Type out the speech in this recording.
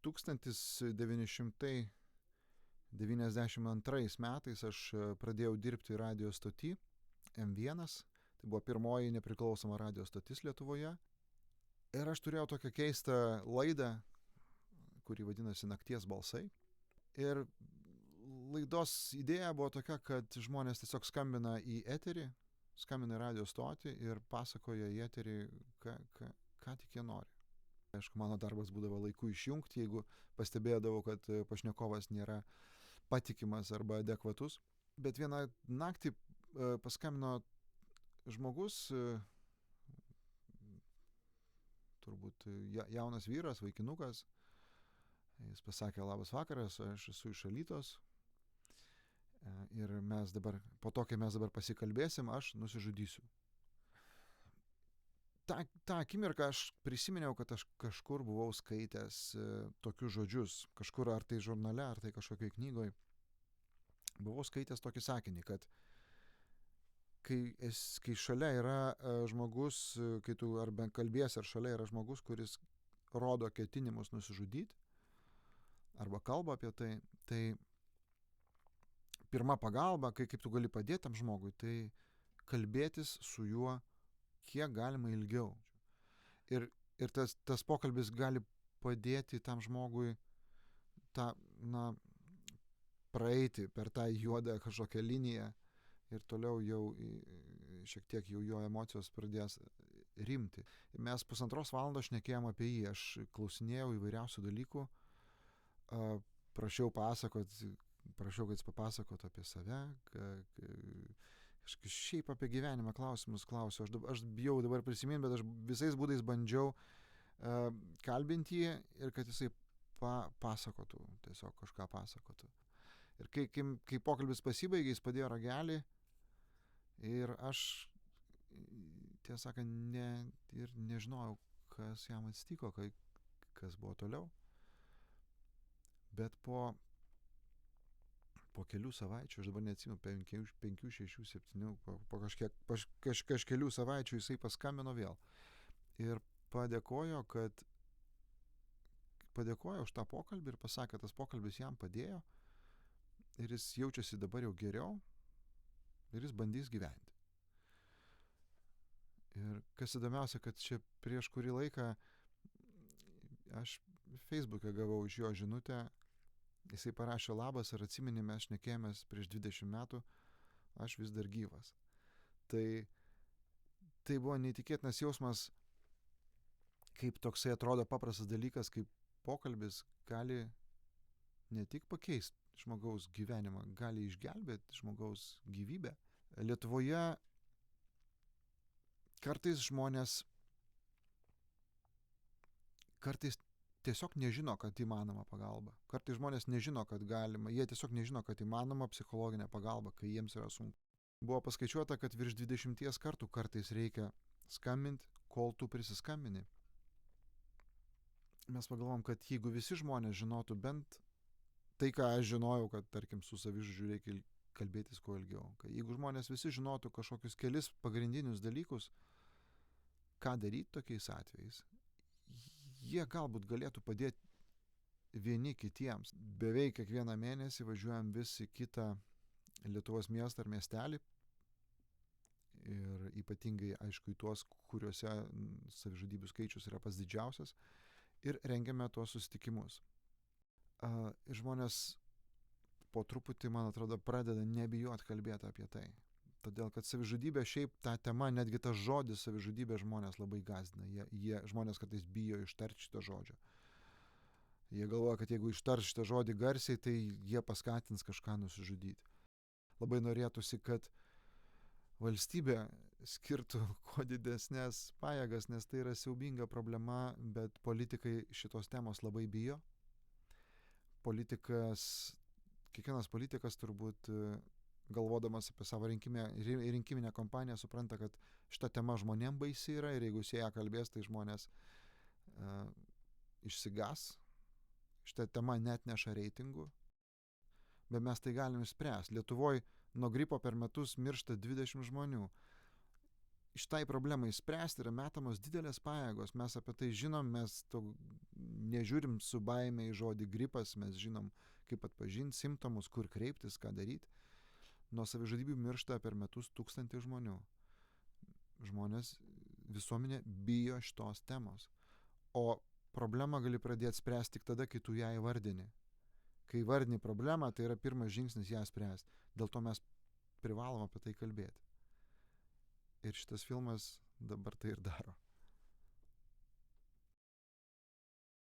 1992 metais aš pradėjau dirbti radijo stoty M1. Tai buvo pirmoji nepriklausoma radijo stotis Lietuvoje. Ir aš turėjau tokią keistą laidą, kuri vadinasi Nakties balsai. Ir laidos idėja buvo tokia, kad žmonės tiesiog skambina į eterį, skambina į radijo stotį ir pasakoja į eterį, ką tik jie nori. Aišku, mano darbas būdavo laiku išjungti, jeigu pastebėdavau, kad pašnekovas nėra patikimas arba adekvatus. Bet vieną naktį paskambino žmogus, turbūt jaunas vyras, vaikinukas. Jis pasakė: labas vakaras, aš esu iš Alytos. Ir po to, kai mes dabar pasikalbėsim, aš nusižudysiu. Ta akimirką aš prisiminiau, kad aš kažkur buvau skaitęs tokius žodžius, kažkur ar tai žurnale, ar tai kažkokioj knygoj. Buvau skaitęs tokį sakinį, kad kai šalia yra žmogus, kai tu arba kalbėsi, ar šalia yra žmogus, kuris rodo ketinimus nusižudyti, arba kalba apie tai, tai pirma pagalba, kaip tu gali padėti tam žmogui, tai kalbėtis su juo kiek galima ilgiau. Ir tas pokalbis gali padėti tam žmogui praeiti per tą juodą kažkokią liniją ir toliau jau šiek tiek jau jo emocijos pradės rimti. Mes 1,5 valandos šnekėjom apie jį, aš klausinėjau įvairiausių dalykų, prašiau, kad jis papasakotų apie save, šiaip apie gyvenimą klausimus klausiu. Aš bijau dabar prisiminti, bet aš visais būdais bandžiau kalbinti jį ir kad jisai pasakotų, tiesiog kažką pasakotų. Ir kai pokalbis pasibaigė, jis padėjo ragelį ir aš, tiesą sakant, nežinojau, kas jam atsitiko, kas buvo toliau. Bet po kelių savaičių, aš dabar neatsimenu, 5, 6, 7, po kažkelių savaičių jisai paskambino vėl. Ir padėkojo už tą pokalbį ir pasakė, kad tas pokalbis jam padėjo ir jis jaučiasi dabar jau geriau ir jis bandys gyventi. Ir kas įdomiausia, kad čia prieš kurį laiką aš Facebook'e gavau iš jo žinutę. Jisai parašė: labas, ar atsimeni, mes šnekėjomės prieš 20 metų, aš vis dar gyvas. Tai buvo neįtikėtinas jausmas, kaip toksai atrodo paprastas dalykas, kaip pokalbis gali ne tik pakeisti žmogaus gyvenimą, gali išgelbėti žmogaus gyvybę. Lietuvoje kartais žmonės tiesiog nežino, kad įmanoma pagalba. Kartais žmonės nežino, kad galima. Jie tiesiog nežino, kad įmanoma psichologinė pagalba, kai jiems yra sunku. Buvo paskaičiuota, kad virš 20 kartų kartais reikia skambinti, kol tu prisiskambini. Mes pagalvom, kad jeigu visi žmonės žinotų bent tai, ką aš žinojau, kad, tarkim, su savižudžiu reikia kalbėtis kuo ilgiau. Jeigu žmonės visi žinotų kažkokius kelis pagrindinius dalykus, ką daryti tokiais atvejais, jie galbūt galėtų padėti vieni kitiems. Beveik kiekvieną mėnesį važiuojam vis į kitą Lietuvos miestą ar miestelį. Ir ypatingai, aišku, į tuos, kuriuose savižudybių skaičius yra pats didžiausias. Ir rengiame tuos susitikimus. Ir žmonės po truputį, man atrodo, pradeda nebijoti kalbėti apie tai. Todėl, kad savižudybė šiaip ta tema, netgi tas žodis savižudybė žmonės labai gąsdina. Žmonės kartais bijo ištarti šitą žodžią. Jie galvoja, kad jeigu ištars šitą žodį garsiai, tai jie paskatins kažką nusižudyti. Labai norėtųsi, kad valstybė skirtų kuo didesnės pajėgas, nes tai yra siaubinga problema, bet politikai šitos temos labai bijo. Kiekvienas politikas turbūt galvodamas apie savo rinkiminę kampaniją supranta, kad šita tema žmonėm baisi yra ir jeigu jis ją kalbės, tai žmonės išsigas. Šita tema net neša reitingų, bet mes tai galim išspręsti. Lietuvoje nuo gripo per metus miršta 20 žmonių. šitai problemai spręsti yra metamos didelės pajėgos, mes apie tai žinom, mes nežiūrim su baime į žodį gripas, mes žinom, kaip atpažinti simptomus, kur kreiptis, ką daryti. Nuo savižudybių miršta per metus 1000 žmonių. Žmonės, visuomenė bijo šitos temos. O problemą gali pradėti spręsti tik tada, kai tu ją įvardini. Kai įvardini problemą, tai yra pirmas žingsnis ją spręsti. Dėl to mes privalom apie tai kalbėti. Ir šitas filmas dabar tai ir daro.